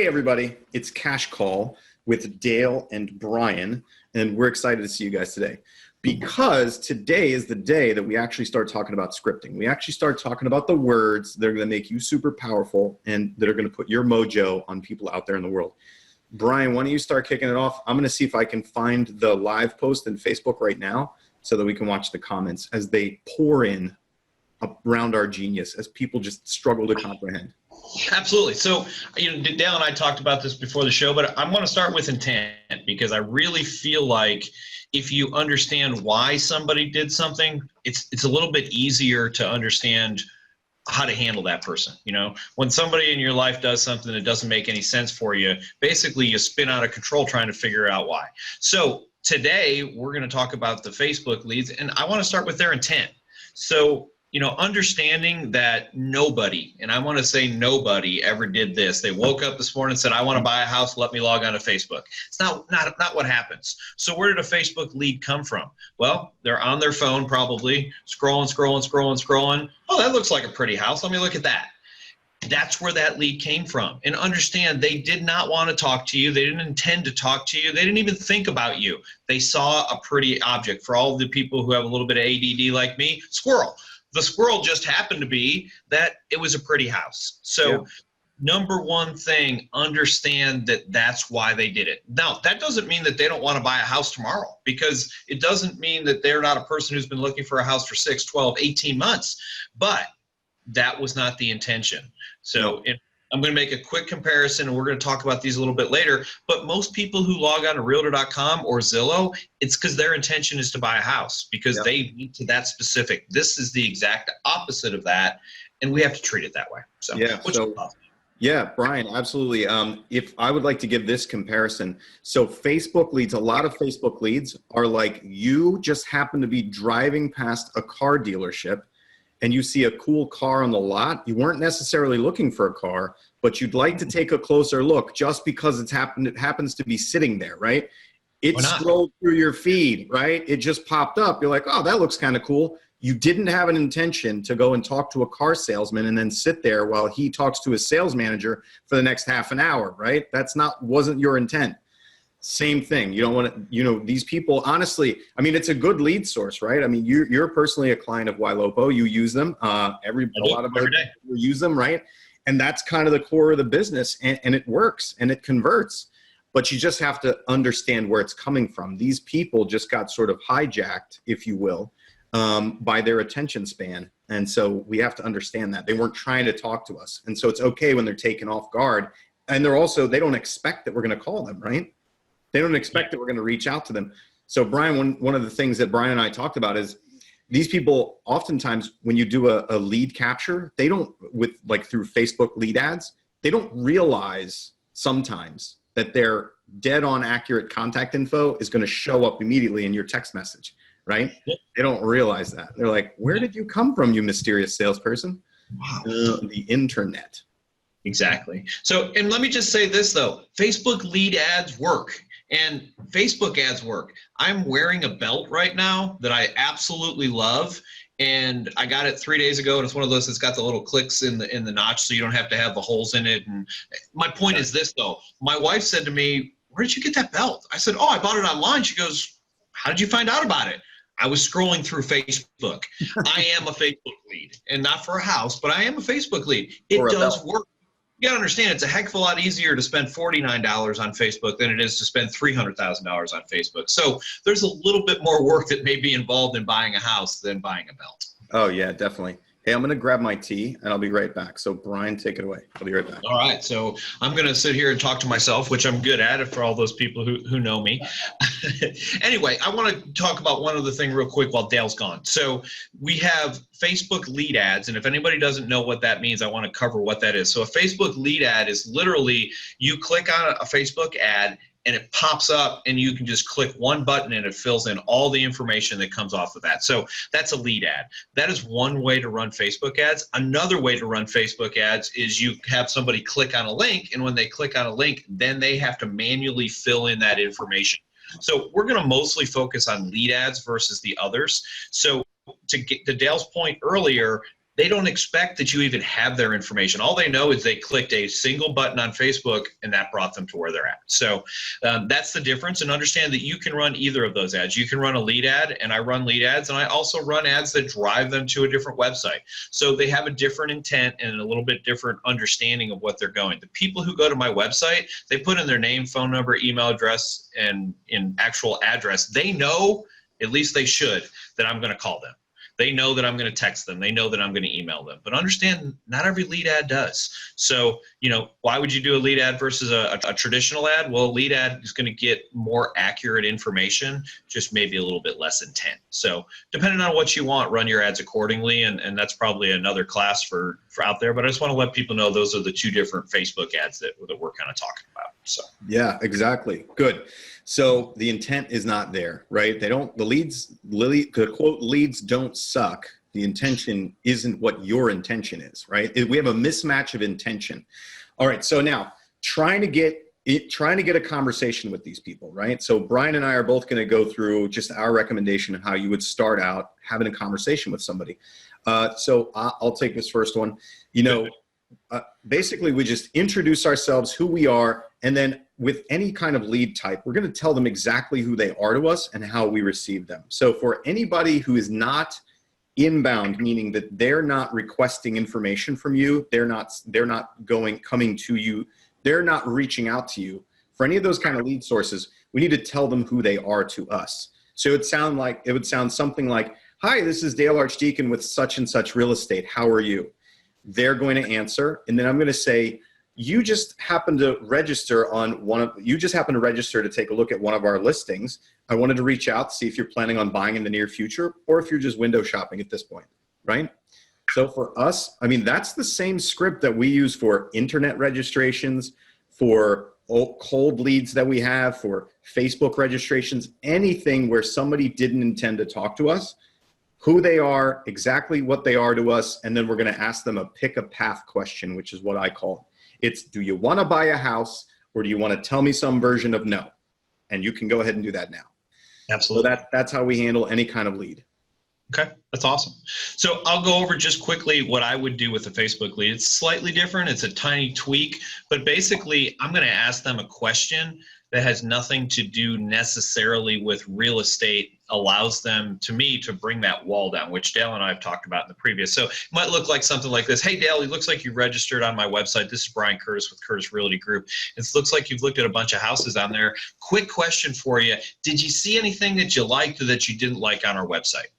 everybody, it's Cash Call with Dale and Brian, and we're excited to see you guys today because today is the day that we actually start talking about scripting. We actually start talking about the words that are going to make you super powerful and that are going to put your mojo on people out there in the world. Brian, why don't you start kicking it off? I'm going to see if I can find the live post in Facebook right now so that we can watch the comments as they pour in around our genius, as people just struggle to comprehend. Absolutely. So, Dale and I talked about this before the show, but I want to start with intent because I really feel like if you understand why somebody did something, it's a little bit easier to understand how to handle that person. When somebody in your life does something that doesn't make any sense for you, basically you spin out of control trying to figure out why. So today we're going to talk about the Facebook leads, and I want to start with their intent. So understanding that nobody, and I want to say nobody ever did this. They woke up this morning and said, I want to buy a house, let me log on to Facebook. It's not what happens. So where did a Facebook lead come from? Well, they're on their phone probably, scrolling. Oh, that looks like a pretty house. Let me look at that. That's where that lead came from. And understand, they did not want to talk to you. They didn't intend to talk to you. They didn't even think about you. They saw a pretty object. For all of the people who have a little bit of ADD like me, squirrel. The squirrel just happened to be that it was a pretty house. So Number one thing, understand that that's why they did it. Now, that doesn't mean that they don't want to buy a house tomorrow, because it doesn't mean that they're not a person who's been looking for a house for 6, 12, 18 months. But that was not the intention. So I'm going to make a quick comparison, and we're going to talk about these a little bit later. But most people who log on to Realtor.com or Zillow, it's because their intention is to buy a house, because they need to that specific. This is the exact opposite of that, and we have to treat it that way. So, yeah, Brian, absolutely. If I would like to give this comparison, so Facebook leads, a lot of Facebook leads are like you just happen to be driving past a car dealership and you see a cool car on the lot. You weren't necessarily looking for a car, but you'd like to take a closer look just because it happens to be sitting there, right? It scrolled through your feed, right? It just popped up. You're like, oh, that looks kind of cool. You didn't have an intention to go and talk to a car salesman and then sit there while he talks to his sales manager for the next half an hour, right? Wasn't your intent. Same thing. You don't want to, these people, honestly, I mean, it's a good lead source, right? I mean, you're personally a client of YLOPO. You use them. A lot of other people use them, right? And that's kind of the core of the business, and it works and it converts. But you just have to understand where it's coming from. These people just got sort of hijacked, if you will, by their attention span. And so we have to understand that. They weren't trying to talk to us. And so it's okay when they're taken off guard. And they don't expect that we're going to call them, right? They don't expect that we're going to reach out to them. So Brian, one of the things that Brian and I talked about is these people, oftentimes when you do a lead capture, they don't, through Facebook lead ads, they don't realize sometimes that their dead on accurate contact info is going to show up immediately in your text message, right? They don't realize that. They're like, where did you come from, you mysterious salesperson? The internet. Exactly. So, and let me just say this though, Facebook lead ads work. And Facebook ads work. I'm wearing a belt right now that I absolutely love, and I got it 3 days ago, and it's one of those that's got the little clicks in the notch, so you don't have to have the holes in it. And my point is this though, my wife said to me, "Where did you get that belt?" I said, "Oh, I bought it online." She goes, "How did you find out about it?" I was scrolling through Facebook. I am a Facebook lead, and not for a house, but I am a Facebook lead. It does work. You got to understand, it's a heck of a lot easier to spend $49 on Facebook than it is to spend $300,000 on Facebook. So there's a little bit more work that may be involved in buying a house than buying a belt. Oh, yeah, definitely. Hey, I'm going to grab my tea, and I'll be right back. So, Brian, take it away. I'll be right back. All right. So I'm going to sit here and talk to myself, which I'm good at for all those people who know me. Anyway, I want to talk about one other thing real quick while Dale's gone. So we have Facebook lead ads, and if anybody doesn't know what that means, I want to cover what that is. So a Facebook lead ad is literally you click on a Facebook ad, and it pops up, and you can just click one button and it fills in all the information that comes off of that. So that's a lead ad. That is one way to run Facebook ads. Another way to run Facebook ads is you have somebody click on a link, and when they click on a link, then they have to manually fill in that information. So we're going to mostly focus on lead ads versus the others. So to get to Dale's point earlier, they don't expect that you even have their information. All they know is they clicked a single button on Facebook and that brought them to where they're at. So that's the difference, and understand that you can run either of those ads. You can run a lead ad, and I run lead ads, and I also run ads that drive them to a different website. So they have a different intent and a little bit different understanding of what they're going. The people who go to my website, they put in their name, phone number, email address, and in actual address. They know, at least they should, that I'm going to call them. They know that I'm going to text them. They know that I'm going to email them. But understand, not every lead ad does. So, why would you do a lead ad versus a traditional ad? Well, a lead ad is going to get more accurate information, just maybe a little bit less intent. So depending on what you want, run your ads accordingly. And that's probably another class for out there. But I just want to let people know those are the two different Facebook ads that we're kind of talking about. So yeah, exactly. Good. So the intent is not there, right? The quote, leads don't suck. The intention isn't what your intention is, right? We have a mismatch of intention. All right. So now trying to get a conversation with these people, right? So Brian and I are both going to go through just our recommendation of how you would start out having a conversation with somebody. So I'll take this first one. Basically we just introduce ourselves, who we are, and then with any kind of lead type, we're going to tell them exactly who they are to us and how we receive them. So for anybody who is not inbound, meaning that they're not requesting information from you, they're not coming to you, they're not reaching out to you. For any of those kind of lead sources, we need to tell them who they are to us. So it would sound something like, "Hi, this is Dale Archdeacon with such and such real estate. How are you?" They're going to answer, and then I'm going to say, you just happen to register to take a look at one of our listings. I wanted to reach out to see if you're planning on buying in the near future, or if you're just window shopping at this point, right? So for us, that's the same script that we use for internet registrations, for cold leads that we have, for Facebook registrations, anything where somebody didn't intend to talk to us, who they are, exactly what they are to us, and then we're going to ask them a pick a path question, which is what I call it. It's, do you want to buy a house, or do you want to tell me some version of no? And you can go ahead and do that now. Absolutely. So that's how we handle any kind of lead. Okay, that's awesome. So I'll go over just quickly what I would do with a Facebook lead. It's slightly different. It's a tiny tweak, but basically I'm going to ask them a question that has nothing to do necessarily with real estate, allows them, to me, to bring that wall down, which Dale and I have talked about in the previous. So it might look like something like this. "Hey, Dale, it looks like you registered on my website. This is Brian Curtis with Curtis Realty Group. It looks like you've looked at a bunch of houses on there. Quick question for you. Did you see anything that you liked or that you didn't like on our website?"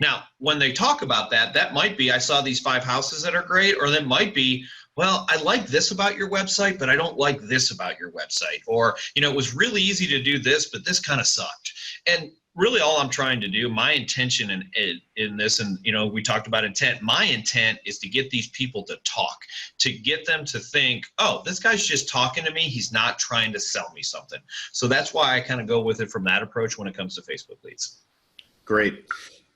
Now, when they talk about that, that might be, "I saw these 5 houses that are great," or that might be, "Well, I like this about your website, but I don't like this about your website." Or, "It was really easy to do this, but this kind of sucked." And really all I'm trying to do, my intention in this, and we talked about intent, my intent is to get these people to talk, to get them to think, "Oh, this guy's just talking to me. He's not trying to sell me something." So that's why I kind of go with it from that approach when it comes to Facebook leads. Great.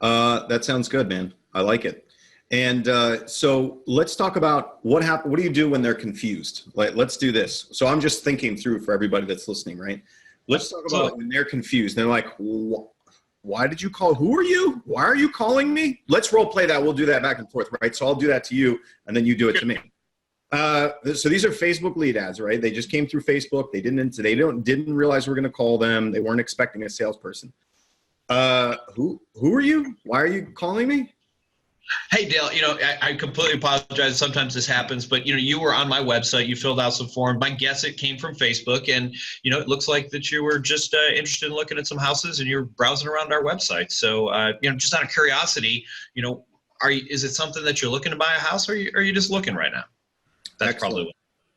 That sounds good, man. I like it. And so let's talk about what do you do when they're confused? Let's do this. So I'm just thinking through for everybody that's listening, right? Let's talk about when they're confused. They're like, "Why did you call? Who are you? Why are you calling me?" Let's role play that. We'll do that back and forth, right? So I'll do that to you, and then you do it to me. So these are Facebook lead ads, right? They just came through Facebook. They didn't realize we're going to call them. They weren't expecting a salesperson. Who are you? Why are you calling me? Hey, Dale, I completely apologize. Sometimes this happens, but, you were on my website. You filled out some form. My guess it came from Facebook, and, it looks like that you were just interested in looking at some houses, and you're browsing around our website. So, just out of curiosity, is it something that you're looking to buy a house, or are you just looking right now? That's Excellent. probably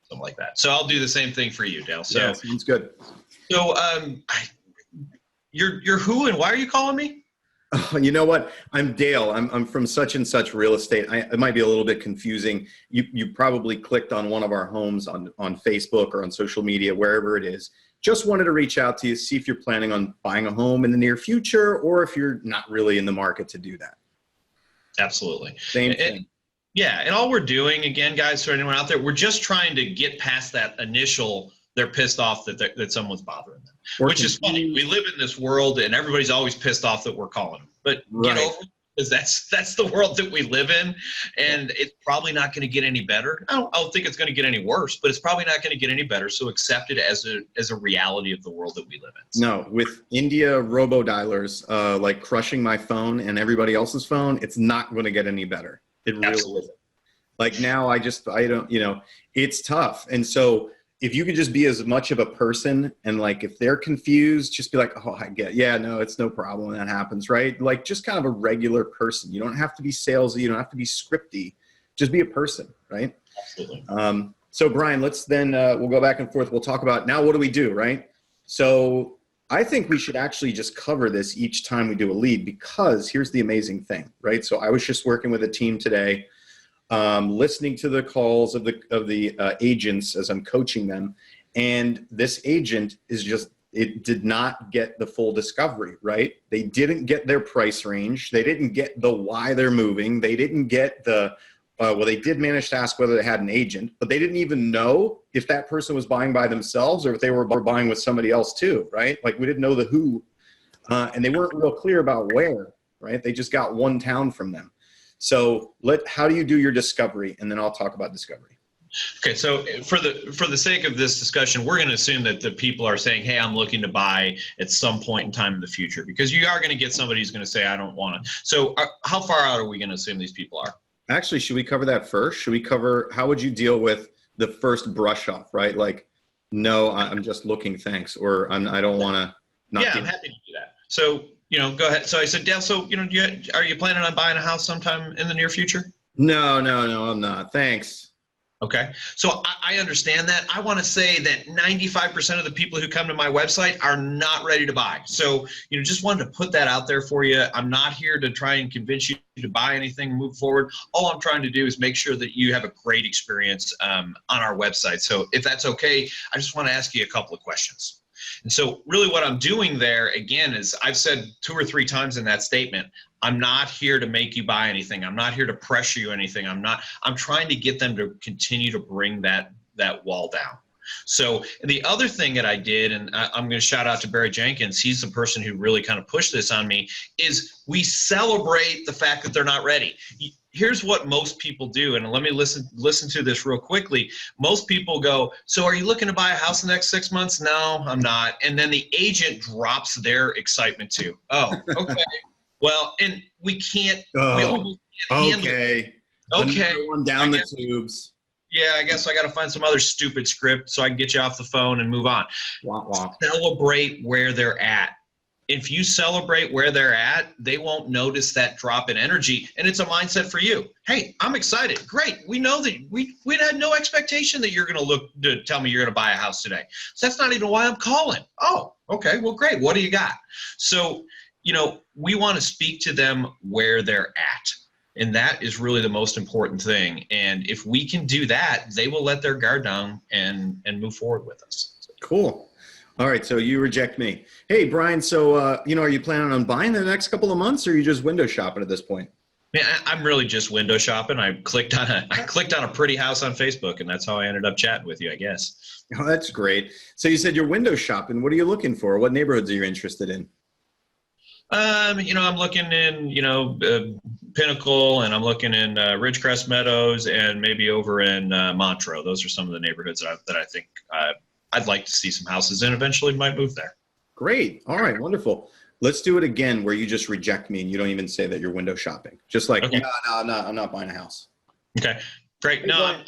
something like that. So I'll do the same thing for you, Dale. So, yeah, sounds good. So, you're who, and why are you calling me? Oh, you know what? I'm Dale. I'm from such and such real estate. It might be a little bit confusing. You probably clicked on one of our homes on Facebook or on social media, wherever it is. Just wanted to reach out to you, see if you're planning on buying a home in the near future, or if you're not really in the market to do that. Absolutely. Same thing. Yeah, and all we're doing, again, guys, for anyone out there, we're just trying to get past that initial, they're pissed off that someone's bothering them. Which is funny. We live in this world, and everybody's always pissed off that we're calling them. But right. because that's the world that we live in, and it's probably not going to get any better. I don't think it's going to get any worse, but it's probably not going to get any better. So accept it as a reality of the world that we live in. No, with India robo-dialers like crushing my phone and everybody else's phone, it's not going to get any better. It really isn't. Like now, I don't, it's tough. And so if you could just be as much of a person, and like if they're confused, just be like, oh, I get, yeah, no, it's no problem. That happens, right? Like just kind of a regular person. You don't have to be salesy. You don't have to be scripty. Just be a person, right? Absolutely. So Brian, let's then we'll go back and forth. We'll talk about now what do we do, right? So I think we should actually just cover this each time we do a lead, because here's the amazing thing, right? So I was just working with a team today, listening to the calls of the agents as I'm coaching them, and this agent it did not get the full discovery, right? They didn't get their price range. They didn't get the why they're moving. They didn't get they did manage to ask whether they had an agent, but they didn't even know if that person was buying by themselves or if they were buying with somebody else too, right? Like we didn't know the who, and they weren't real clear about where, right? They just got one town from them. So how do you do your discovery? And then I'll talk about discovery. Okay, so for the sake of this discussion, we're going to assume that the people are saying, hey, I'm looking to buy at some point in time in the future, because you are going to get somebody who's going to say, I don't want to. So how far out are we going to assume these people are? Actually, should we cover that first? Should we cover how would you deal with the first brush off, right? Like, no, I'm just looking, thanks, or I don't want to. I'm happy to do that. So, go ahead. So I said, Dale, so, are you planning on buying a house sometime in the near future? No, I'm not. Thanks. Okay. So I understand that. I want to say that 95% of the people who come to my website are not ready to buy. So, just wanted to put that out there for you. I'm not here to try and convince you to buy anything, move forward. All I'm trying to do is make sure that you have a great experience on our website. So if that's okay, I just want to ask you a couple of questions. And so really what I'm doing there, again, is I've said 2 or 3 times in that statement, I'm not here to make you buy anything. I'm not here to pressure you anything. I'm trying to get them to continue to bring that wall down. So the other thing that I did, and I'm going to shout out to Barry Jenkins, he's the person who really kind of pushed this on me, is we celebrate the fact that they're not ready. Here's what most people do, and let me listen to this real quickly. Most people go, so are you looking to buy a house in the next 6 months? No, I'm not. And then the agent drops their excitement too. Oh, okay. Well, and we can't. We almost can't handle it. Okay. One down the tubes. Yeah, I guess I got to find some other stupid script so I can get you off the phone and move on. Wah, wah. Celebrate where they're at. If you celebrate where they're at, they won't notice that drop in energy, and it's a mindset for you. Hey, I'm excited. Great. We know that we had no expectation that you're going to look to tell me you're going to buy a house today. So that's not even why I'm calling. Oh, okay. Well, great. What do you got? So, we want to speak to them where they're at. And that is really the most important thing. And if we can do that, they will let their guard down and move forward with us. Cool. All right. So you reject me. Hey, Brian. So, are you planning on buying the next couple of months, or are you just window shopping at this point? Man, I'm really just window shopping. I clicked on a pretty house on Facebook, and that's how I ended up chatting with you, I guess. Oh, that's great. So you said you're window shopping. What are you looking for? What neighborhoods are you interested in? I'm looking in, Pinnacle, and I'm looking in Ridgecrest Meadows, and maybe over in Montreux. Those are some of the neighborhoods that I think I'd like to see some houses in. Eventually might move there. Great. All right. Wonderful. Let's do it again where you just reject me and you don't even say that you're window shopping. Just like, okay. No, I'm not buying a house. Okay. Great. No,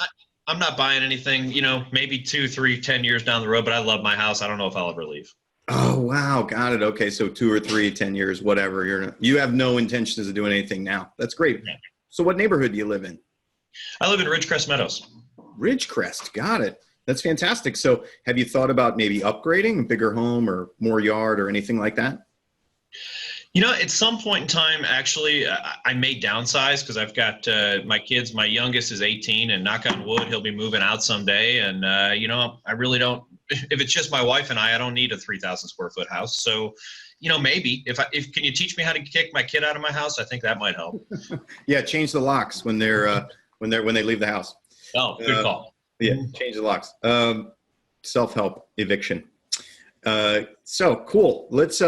I'm not buying anything, maybe 2, 3, 10 years down the road, but I love my house. I don't know if I'll ever leave. Oh, wow. Got it. Okay. So 2 or 3, 10 years, whatever. You have no intentions of doing anything now. That's great. Yeah. So what neighborhood do you live in? I live in Ridgecrest Meadows. Ridgecrest. Got it. That's fantastic. So have you thought about maybe upgrading a bigger home or more yard or anything like that? At some point in time, actually, I may downsize because I've got my kids. My youngest is 18, and knock on wood, he'll be moving out someday. And, I really don't, if it's just my wife and I don't need a 3,000 square foot house. So, maybe can you teach me how to kick my kid out of my house? I think that might help. Yeah. Change the locks when they leave the house. Oh, good call. Yeah. Change the locks. Self-help eviction. So cool. Let's,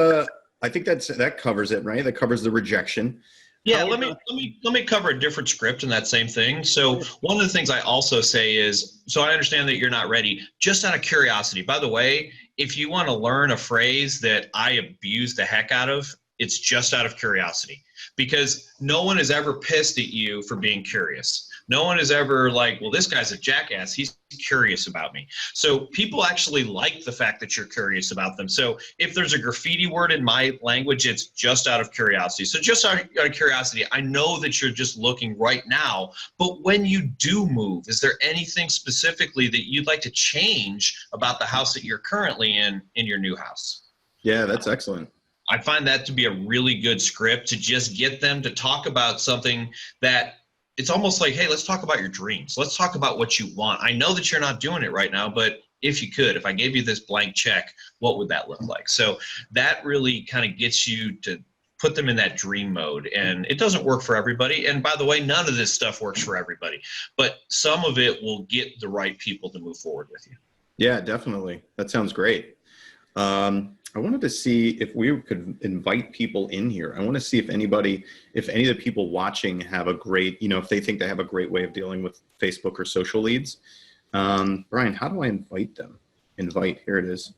I think that covers it, right? That covers the rejection. Yeah, let me cover a different script in that same thing. So one of the things I also say is, so I understand that you're not ready, just out of curiosity. By the way, if you want to learn a phrase that I abuse the heck out of, it's just out of curiosity, because no one is ever pissed at you for being curious. No one is ever like, well, this guy's a jackass. He's curious about me. So people actually like the fact that you're curious about them. So if there's a graffiti word in my language, it's just out of curiosity. So just out of curiosity, I know that you're just looking right now, but when you do move, is there anything specifically that you'd like to change about the house that you're currently in your new house? Yeah, that's excellent. I find that to be a really good script to just get them to talk about something that it's almost like, hey, let's talk about your dreams. Let's talk about what you want. I know that you're not doing it right now, but if you could, if I gave you this blank check, what would that look like? So that really kind of gets you to put them in that dream mode. And it doesn't work for everybody. And by the way, none of this stuff works for everybody, but some of it will get the right people to move forward with you. Yeah, definitely. That sounds great. I wanted to see if we could invite people in here. I want to see if any of the people watching have a great, if they think they have a great way of dealing with Facebook or social leads. Brian, how do I invite them? Invite, here it is.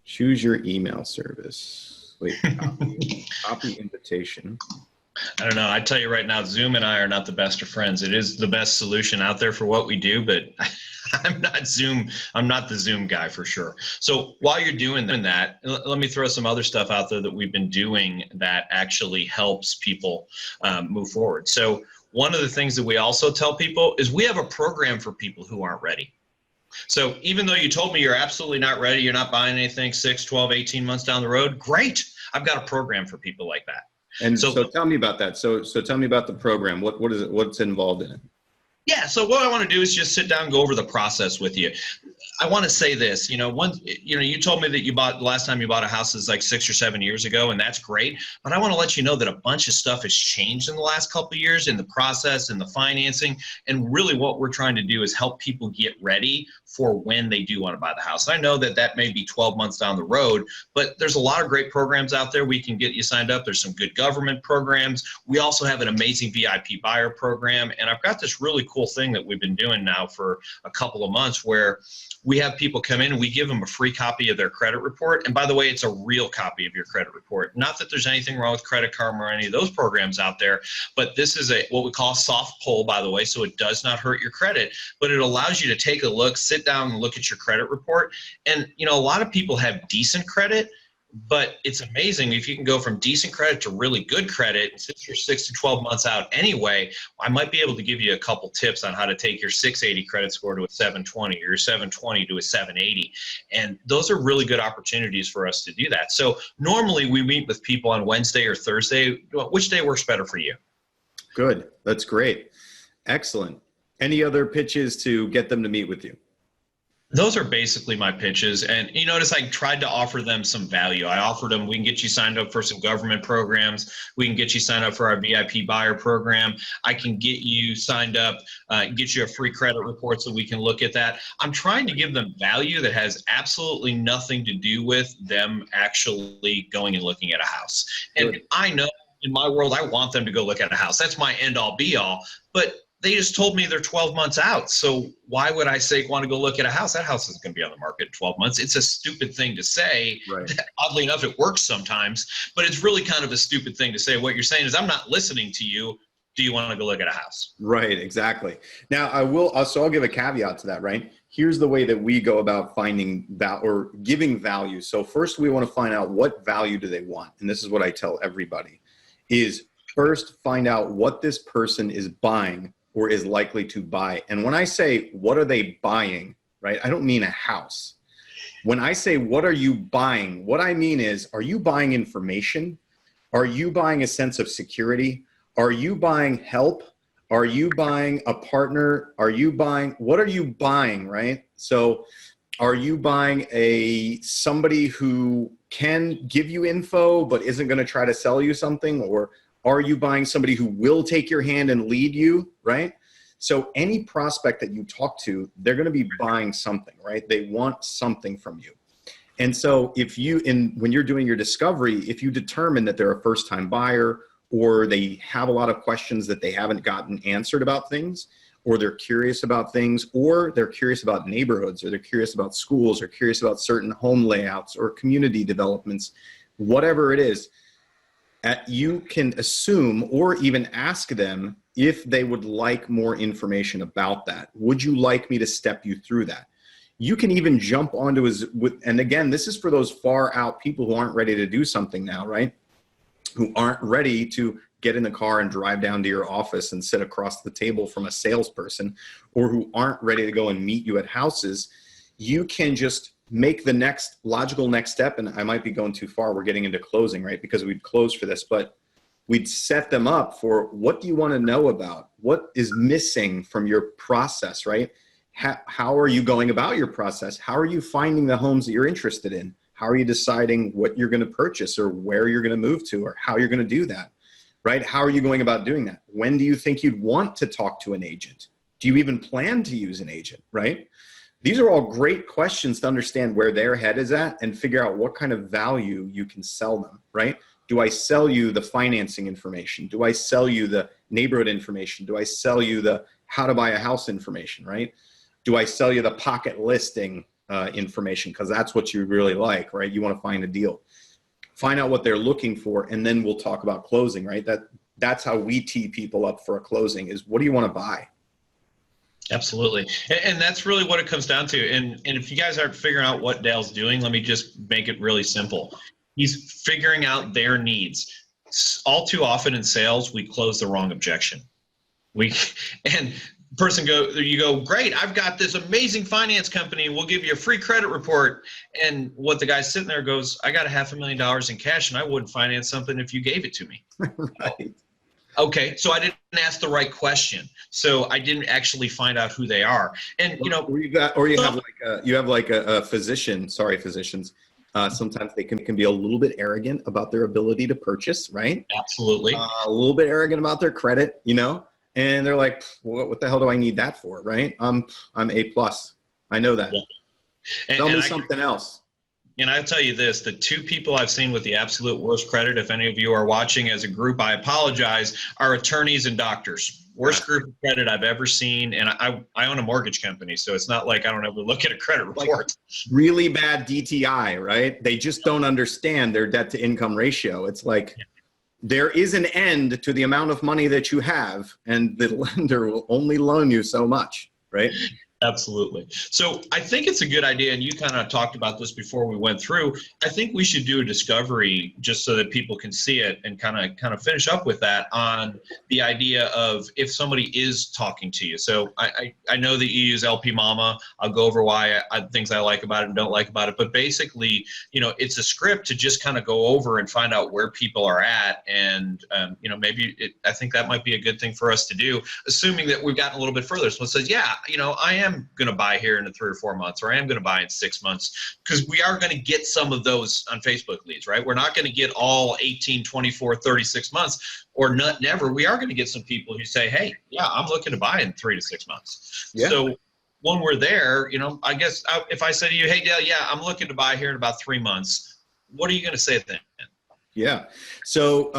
Choose your email service. Wait, copy invitation. I don't know. I tell you right now, Zoom and I are not the best of friends. It is the best solution out there for what we do, but I'm not the Zoom guy for sure. So while you're doing that, let me throw some other stuff out there that we've been doing that actually helps people move forward. So one of the things that we also tell people is we have a program for people who aren't ready. So even though you told me you're absolutely not ready, you're not buying anything 6, 12, 18 months down the road, great. I've got a program for people like that. And so tell me about that. So tell me about the program. What is it? What's involved in it? Yeah. So what I want to do is just sit down and go over the process with you. I want to say this, you told me that the last time you bought a house is like 6 or 7 years ago, and that's great. But I want to let you know that a bunch of stuff has changed in the last couple of years in the process and the financing. And really what we're trying to do is help people get ready for when they do want to buy the house. I know that may be 12 months down the road, but there's a lot of great programs out there. We can get you signed up. There's some good government programs. We also have an amazing VIP buyer program. And I've got this really cool thing that we've been doing now for a couple of months where we have people come in and we give them a free copy of their credit report. And by the way, it's a real copy of your credit report. Not that there's anything wrong with Credit Karma or any of those programs out there, but this is what we call a soft pull, by the way, so it does not hurt your credit, but it allows you to take a look, sit down and look at your credit report. And, a lot of people have decent credit, but it's amazing if you can go from decent credit to really good credit. And since you're 6 to 12 months out anyway, I might be able to give you a couple tips on how to take your 680 credit score to a 720 or your 720 to a 780. And those are really good opportunities for us to do that. So normally we meet with people on Wednesday or Thursday. Which day works better for you? Good. That's great. Excellent. Any other pitches to get them to meet with you? Those are basically my pitches. And you notice I tried to offer them some value. I offered them, we can get you signed up for some government programs. We can get you signed up for our VIP buyer program. I can get you signed up, get you a free credit report so we can look at that. I'm trying to give them value that has absolutely nothing to do with them actually going and looking at a house. And I know in my world, I want them to go look at a house. That's my end all be all. But they just told me they're 12 months out. So why would I say want to go look at a house? That house isn't going to be on the market in 12 months. It's a stupid thing to say. Right. Oddly enough, it works sometimes, but it's really kind of a stupid thing to say. What you're saying is, I'm not listening to you. Do you want to go look at a house? Right, exactly. Now I'll give a caveat to that, right? Here's the way that we go about finding that or giving value. So first we want to find out what value do they want. And this is what I tell everybody is first find out what this person is buying or is likely to buy. And when I say, what are they buying, right? I don't mean a house. When I say, what are you buying? What I mean is, are you buying information? Are you buying a sense of security? Are you buying help? Are you buying a partner? What are you buying, right? So are you buying somebody who can give you info, but isn't gonna try to sell you something? Or are you buying somebody who will take your hand and lead you, right? So any prospect that you talk to, they're going to be buying something, right? They want something from you. And so when you're doing your discovery, if you determine that they're a first-time buyer or they have a lot of questions that they haven't gotten answered about things, or they're curious about things, or they're curious about neighborhoods, or they're curious about schools, or curious about certain home layouts or community developments, whatever it is, you can assume or even ask them if they would like more information about that. Would you like me to step you through that? You can even jump onto and again, this is for those far out people who aren't ready to do something now, right? Who aren't ready to get in the car and drive down to your office and sit across the table from a salesperson, or who aren't ready to go and meet you at houses. You can just make the logical next step. And I might be going too far. We're getting into closing, right? Because we'd close for this, but we'd set them up for, what do you want to know about? What is missing from your process, right? How are you going about your process? How are you finding the homes that you're interested in? How are you deciding what you're going to purchase, or where you're going to move to, or how you're going to do that, right? How are you going about doing that? When do you think you'd want to talk to an agent? Do you even plan to use an agent, right? These are all great questions to understand where their head is at and figure out what kind of value you can sell them, right? Do I sell you the financing information? Do I sell you the neighborhood information? Do I sell you the how to buy a house information, right? Do I sell you the pocket listing information? Because that's what you really like, right? You want to find a deal. Find out what they're looking for, and then we'll talk about closing, right? That's how we tee people up for a closing, is what do you want to buy? Absolutely. And that's really what it comes down to. And if you guys aren't figuring out what Dale's doing, let me just make it really simple. He's figuring out their needs. All too often in sales, we close the wrong objection. You go, great, I've got this amazing finance company, and we'll give you a free credit report. And what the guy's sitting there goes, I got $500,000 in cash, and I wouldn't finance something if you gave it to me. Right. Okay, so I didn't ask the right question. So I didn't actually find out who they are. And you have like a physician. Sorry, physicians. Sometimes they can be a little bit arrogant about their ability to purchase, right? Absolutely. A little bit arrogant about their credit, and they're like, what the hell do I need that for, right? I'm A+. I know that. Yeah. Tell me something else. And I'll tell you this, the two people I've seen with the absolute worst credit, if any of you are watching as a group, I apologize, are attorneys and doctors. Worst group of credit I've ever seen. And I own a mortgage company, so it's not like I don't ever look at a credit report. Like really bad DTI, right? They just don't understand their debt to income ratio. It's like, there is an end to the amount of money that you have, and the lender will only loan you so much, right? Absolutely. So I think it's a good idea, and you kind of talked about this before we went through. I think we should do a discovery just so that people can see it, and kind of finish up with that on the idea of if somebody is talking to you. So I know that you use LP Mama. I'll go over why things I like about it and don't like about it. But basically, it's a script to just kind of go over and find out where people are at, and I think that might be a good thing for us to do, assuming that we've gotten a little bit further. So it says, I am going to buy here in 3 or 4 months, or I am going to buy in 6 months, because we are going to get some of those on Facebook leads, right? We're not going to get all 18, 24, 36 months, or never. We are going to get some people who say, hey, yeah, I'm looking to buy in 3 to 6 months. Yeah. So when we're there, I guess if I say to you, hey, Dale, yeah, I'm looking to buy here in about 3 months, what are you going to say then? Yeah. So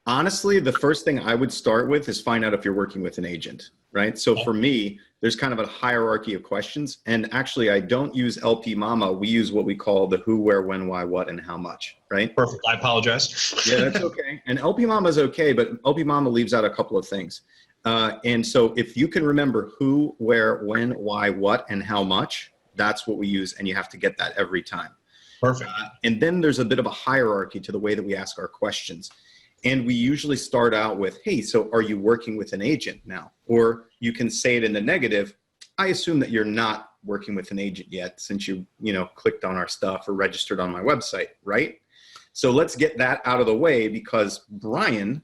honestly, the first thing I would start with is find out if you're working with an agent, right? So for me, there's kind of a hierarchy of questions. And actually, I don't use LP Mama. We use what we call the who, where, when, why, what, and how much, right? Perfect. I apologize. Yeah, that's okay. And LP Mama is okay, but LP Mama leaves out a couple of things. And so if you can remember who, where, when, why, what, and how much, that's what we use. And you have to get that every time. Perfect. And then there's a bit of a hierarchy to the way that we ask our questions. And we usually start out with, hey, so are you working with an agent now? Or you can say it in the negative. I assume that you're not working with an agent yet, since you clicked on our stuff or registered on my website, right? So let's get that out of the way, because Brian,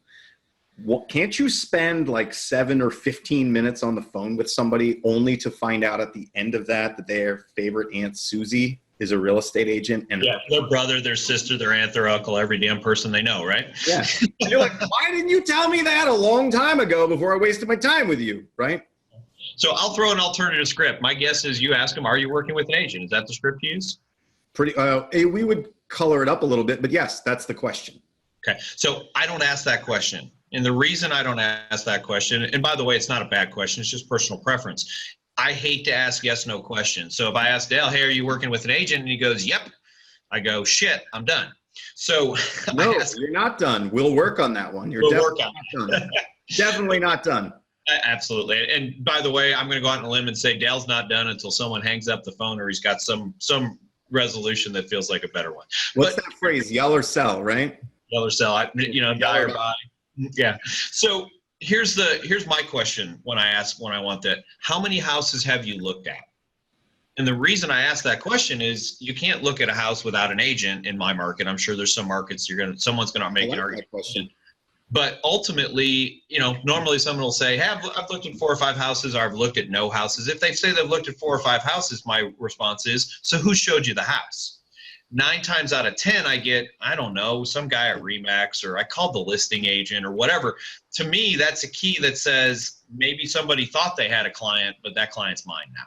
can't you spend like 7 or 15 minutes on the phone with somebody only to find out at the end of that their favorite Aunt Susie is a real estate agent? And their brother, their sister, their aunt, their uncle, every damn person they know, right? Yeah. And you're like, why didn't you tell me that a long time ago before I wasted my time with you, right? So I'll throw an alternative script. My guess is you ask them, are you working with an agent? Is that the script you use? We would color it up a little bit, but yes, that's the question. Okay. So I don't ask that question. And the reason I don't ask that question, and by the way, it's not a bad question, it's just personal preference. I hate to ask yes, no questions. So if I ask Dale, hey, are you working with an agent? And he goes, yep. I go, shit, I'm done. So no, you're not done. We'll work on that one. You're definitely not done. Definitely not done. Absolutely. And by the way, I'm going to go out on a limb and say Dale's not done until someone hangs up the phone or he's got some resolution that feels like a better one. What's that phrase? Yell or sell, right? Yell or sell. Die or buy. Yeah. So here's my question when I want that. How many houses have you looked at? And the reason I ask that question is you can't look at a house without an agent in my market. I'm sure there's some markets someone's going to make an argument. Question. But ultimately, normally someone will say, hey, I've looked at 4 or 5 houses, or I've looked at no houses. If they say they've looked at 4 or 5 houses, my response is, so who showed you the house? 9 times out of 10, I get, I don't know, some guy at Remax, or I called the listing agent or whatever. To me, that's a key that says maybe somebody thought they had a client, but that client's mine now.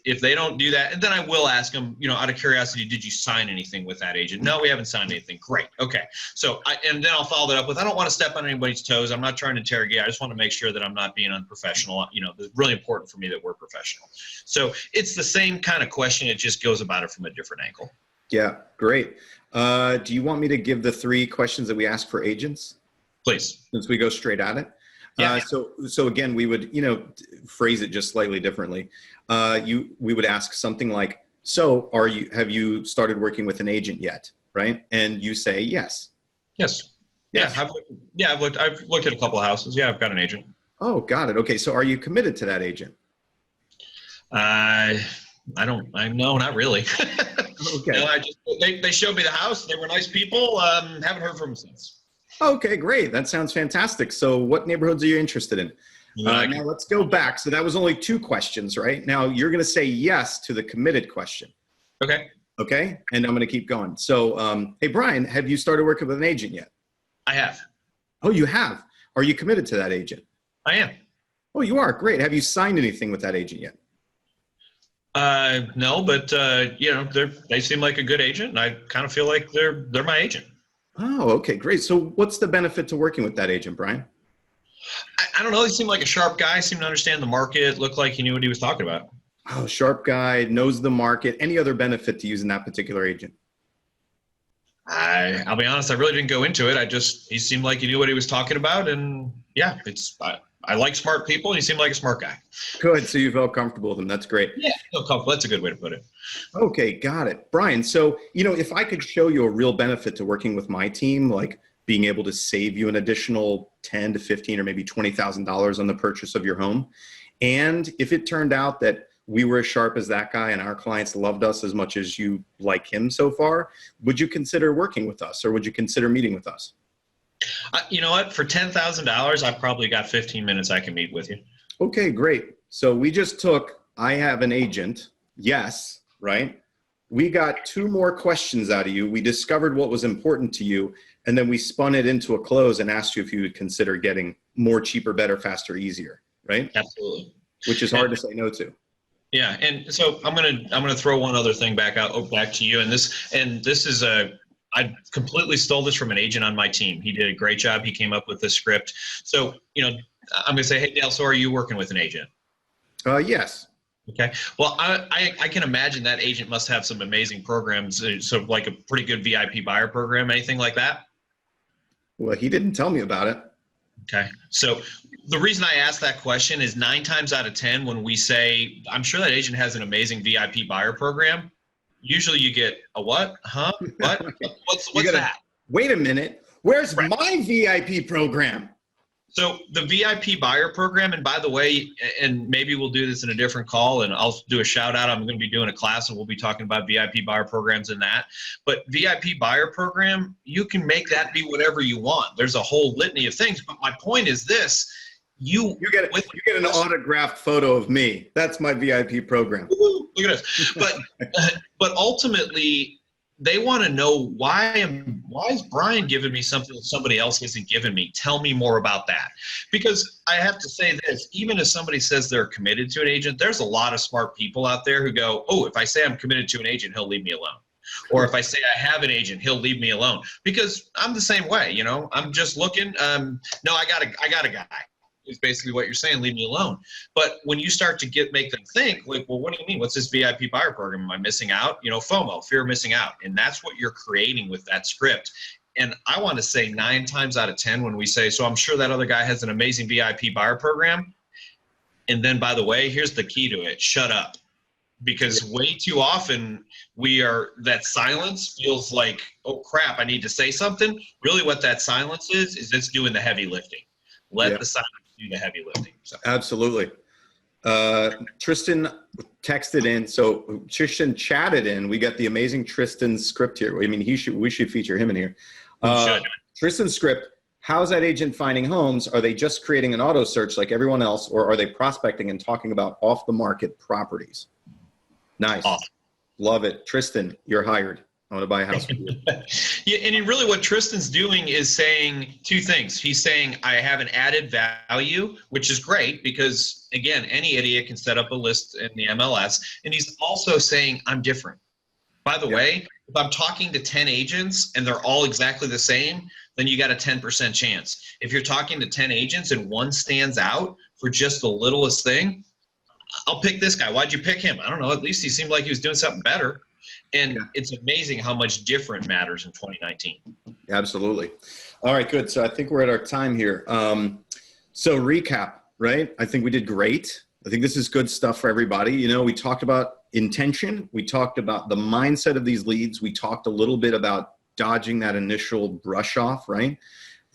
If they don't do that, and then I will ask them, out of curiosity, did you sign anything with that agent? No, we haven't signed anything. Great. Okay. So, and then I'll follow that up with, I don't want to step on anybody's toes. I'm not trying to interrogate. I just want to make sure that I'm not being unprofessional. It's really important for me that we're professional. So it's the same kind of question. It just goes about it from a different angle. Yeah, great. Do you want me to give the 3 questions that we ask for agents? Please. Since we go straight at it. Yeah. So again, we would, phrase it just slightly differently. We would ask something like, so have you started working with an agent yet? Right. And you say, yes. Yes. Yes. Yeah. I've looked at a couple of houses. Yeah. I've got an agent. Oh, got it. Okay. So are you committed to that agent? No, not really. Okay. No, they showed me the house. They were nice people. Haven't heard from them since. Okay, great. That sounds fantastic. So what neighborhoods are you interested in? Now let's go back. So that was only 2 questions, right? Now you're going to say yes to the committed question. Okay. Okay. And I'm going to keep going. So, hey, Brian, have you started working with an agent yet? I have. Oh, you have. Are you committed to that agent? I am. Oh, you are. Great. Have you signed anything with that agent yet? No, but they seem like a good agent, and I kind of feel like they're my agent. Oh, okay, great. So what's the benefit to working with that agent, Brian? I don't know. He seemed like a sharp guy, seemed to understand the market, looked like he knew what he was talking about. Oh, sharp guy, knows the market. Any other benefit to using that particular agent? I'll be honest, I really didn't go into it. He seemed like he knew what he was talking about, and yeah, I like smart people. He seemed like a smart guy. Good. So you felt comfortable with him. That's great. Yeah, feel comfortable. That's a good way to put it. Okay, got it. Brian, so, if I could show you a real benefit to working with my team, like being able to save you an additional $10 to $15 or maybe $20,000 on the purchase of your home, and if it turned out that we were as sharp as that guy and our clients loved us as much as you like him so far, would you consider working with us, or would you consider meeting with us? You know what? For $10,000, I've probably got 15 minutes I can meet with you. Okay, great. So I have an agent. Yes, right? We got 2 more questions out of you. We discovered what was important to you, and then we spun it into a close and asked you if you would consider getting more, cheaper, better, faster, easier, right? Absolutely. Which is hard to say no to. Yeah, and so I'm gonna throw one other thing back to you, and this is I completely stole this from an agent on my team. He did a great job. He came up with the script. So I'm gonna say, hey Dale, so are you working with an agent? Yes. Okay. Well, I can imagine that agent must have some amazing programs, so like a pretty good VIP buyer program, anything like that? Well, he didn't tell me about it. Okay. So the reason I asked that question is 9 times out of 10, when we say, I'm sure that agent has an amazing VIP buyer program, usually you get a what? Huh? What? What's that? Wait a minute. Where's my VIP program? So the VIP buyer program, and by the way, and maybe we'll do this in a different call, and I'll do a shout out. I'm going to be doing a class, and we'll be talking about VIP buyer programs and that. But VIP buyer program, you can make that be whatever you want. There's a whole litany of things. But my point is this: you get an autographed photo of me. That's my VIP program. Look at this. But ultimately, they want to know why is Brian giving me something that somebody else isn't giving me? Tell me more about that. Because I have to say this, even if somebody says they're committed to an agent, there's a lot of smart people out there who go, oh, if I say I'm committed to an agent, he'll leave me alone. Or if I say I have an agent, he'll leave me alone, because I'm the same way. You know, I'm just looking. No, I got a guy. Is basically what you're saying. Leave me alone. But when you start to make them think, like, well, what do you mean? What's this VIP buyer program? Am I missing out? You know, FOMO, fear of missing out, and that's what you're creating with that script. And I want to say 9 times out of 10 when we say, so I'm sure that other guy has an amazing VIP buyer program. And then, by the way, here's the key to it: shut up. Because way too often that silence feels like, oh crap, I need to say something. Really what that silence is it's doing the heavy lifting. Let the silence do the heavy lifting. So. Absolutely. Tristan texted in. So Tristan chatted in. We got the amazing Tristan script here. I mean, we should feature him in here. Tristan's script. How's that agent finding homes? Are they just creating an auto search like everyone else, or are they prospecting and talking about off the market properties? Nice. Awesome. Love it. Tristan, you're hired. I want to buy a house with you. Yeah, and really what Tristan's doing is saying 2 things. He's saying, I have an added value, which is great because, again, any idiot can set up a list in the MLS. And he's also saying, I'm different. By the way, if I'm talking to 10 agents and they're all exactly the same, then you got a 10% chance. If you're talking to 10 agents and one stands out for just the littlest thing, I'll pick this guy. Why'd you pick him? I don't know. At least he seemed like he was doing something better. And it's amazing how much different matters in 2019. Absolutely. All right, good. So I think we're at our time here. So recap, right? I think we did great. I think this is good stuff for everybody. You know, we talked about intention. We talked about the mindset of these leads. We talked a little bit about dodging that initial brush off, right?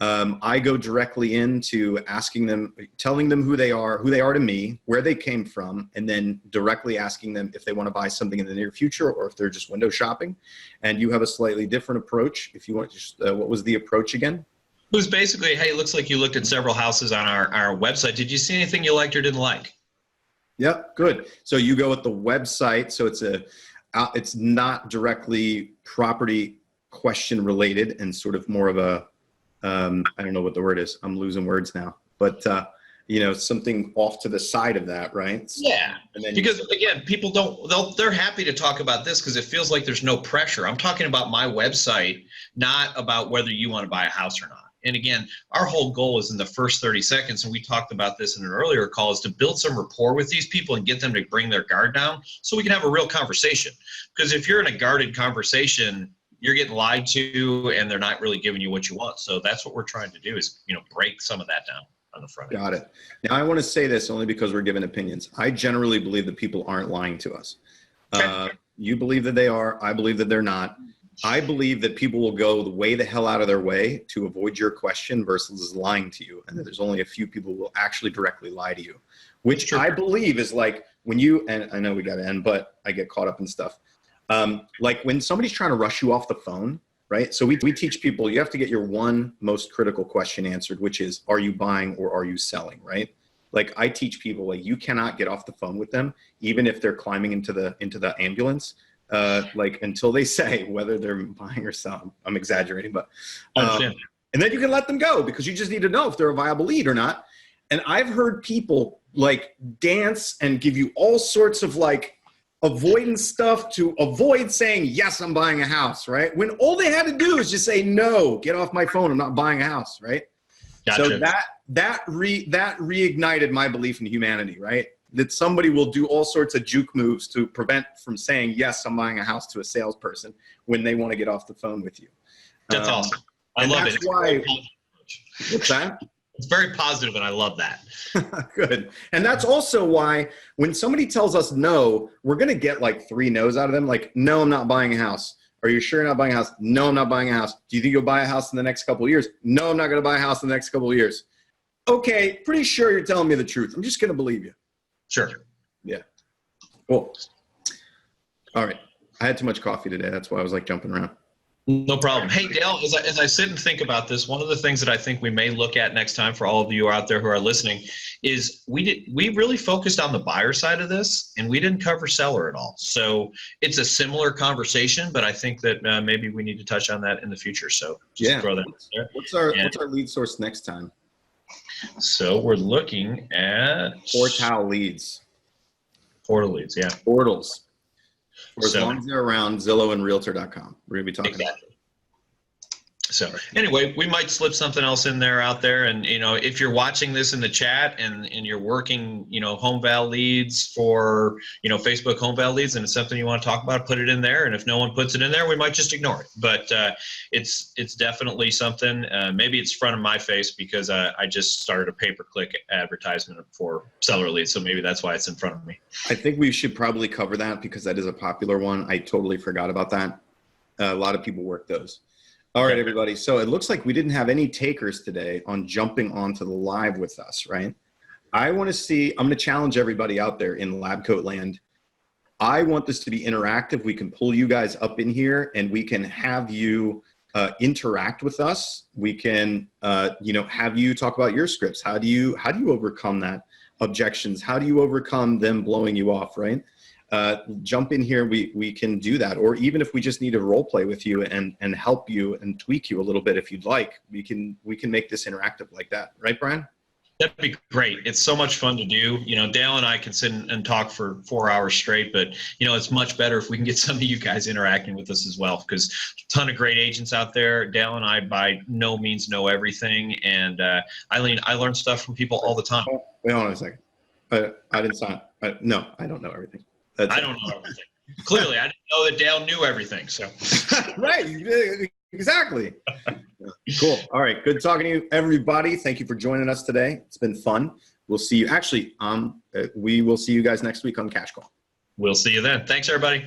I go directly into asking them, telling them who they are to me, where they came from, and then directly asking them if they want to buy something in the near future or if they're just window shopping. And you have a slightly different approach. If you want, just, what was the approach again? It was basically, hey, it looks like you looked at several houses on our website. Did you see anything you liked or didn't like? Yep, good. So you go with the website. So it's not directly property question related and sort of more of a, I don't know what the word is. I'm losing words now, but you know, something off to the side of that, right? Yeah. And then because again, people they're happy to talk about this because it feels like there's no pressure. I'm talking about my website, not about whether you want to buy a house or not. And again, our whole goal is in the first 30 seconds, and we talked about this in an earlier call, is to build some rapport with these people and get them to bring their guard down so we can have a real conversation. Because if you're in a guarded conversation, you're getting lied to and they're not really giving you what you want. So that's what we're trying to do is, you know, break some of that down on the front end. Got it. Now I want to say this only because we're giving opinions. I generally believe that people aren't lying to us. You believe that they are. I believe that they're not. I believe that people will go way the hell out of their way to avoid your question versus lying to you. And that there's only a few people who will actually directly lie to you, which I believe is like when you, and I know we got to end, but I get caught up in stuff. Like when somebody's trying to rush you off the phone, right? So we teach people, you have to get your one most critical question answered, which is, are you buying or are you selling, right? Like I teach people, like you cannot get off the phone with them, even if they're climbing into the ambulance, like until they say whether they're buying or selling. I'm exaggerating, but, and then you can let them go because you just need to know if they're a viable lead or not. And I've heard people like dance and give you all sorts of like avoidance stuff to avoid saying, yes, I'm buying a house, right? When all they had to do is just say, no, get off my phone. I'm not buying a house, right? Gotcha. So that reignited my belief in humanity, right? That somebody will do all sorts of juke moves to prevent from saying, yes, I'm buying a house to a salesperson when they want to get off the phone with you. That's awesome. I love it. What's that? It's very positive, and I love that. Good. And that's also why when somebody tells us no, we're going to get like 3 no's out of them. Like, no, I'm not buying a house. Are you sure you're not buying a house? No, I'm not buying a house. Do you think you'll buy a house in the next couple of years? No, I'm not going to buy a house in the next couple of years. Okay, pretty sure you're telling me the truth. I'm just going to believe you. Sure. Yeah. Cool. All right. I had too much coffee today. That's why I was like jumping around. No problem. Hey, Dale, as I sit and think about this, one of the things that I think we may look at next time for all of you out there who are listening is we really focused on the buyer side of this, and we didn't cover seller at all. So it's a similar conversation, but I think that maybe we need to touch on that in the future. So just throw that there. What's our lead source next time? So we're looking at Portal leads. Portal leads, yeah. Portals. For as long as they're around, Zillow and Realtor.com. We're going to be talking about it. So anyway, we might slip something else in there out there. And, if you're watching this in the chat and you're working, home val leads for, Facebook home val leads, and it's something you want to talk about, put it in there. And if no one puts it in there, we might just ignore it. But it's definitely something. Maybe it's front of my face because I just started a pay-per-click advertisement for seller leads. So maybe that's why it's in front of me. I think we should probably cover that because that is a popular one. I totally forgot about that. A lot of people work those. All right, everybody. So it looks like we didn't have any takers today on jumping onto the live with us, right? I'm going to challenge everybody out there in lab coat land. I want this to be interactive. We can pull you guys up in here and we can have you interact with us. We can, have you talk about your scripts. How do you overcome that objections? How do you overcome them blowing you off, right? Jump in here, we can do that. Or even if we just need to role play with you and help you and tweak you a little bit if you'd like, we can make this interactive like that. Right, Brian? That'd be great. It's so much fun to do. Dale and I can sit and talk for 4 hours straight, but it's much better if we can get some of you guys interacting with us as well, because a ton of great agents out there. Dale and I by no means know everything. And Eileen, I learn stuff from people all the time. Wait on a second. I didn't sign. No, I don't know everything. I don't know everything. Clearly, I didn't know that Dale knew everything. So, right, exactly. Cool. All right, good talking to you, everybody. Thank you for joining us today. It's been fun. We'll see you. Actually, we will see you guys next week on Cash Call. We'll see you then. Thanks, everybody.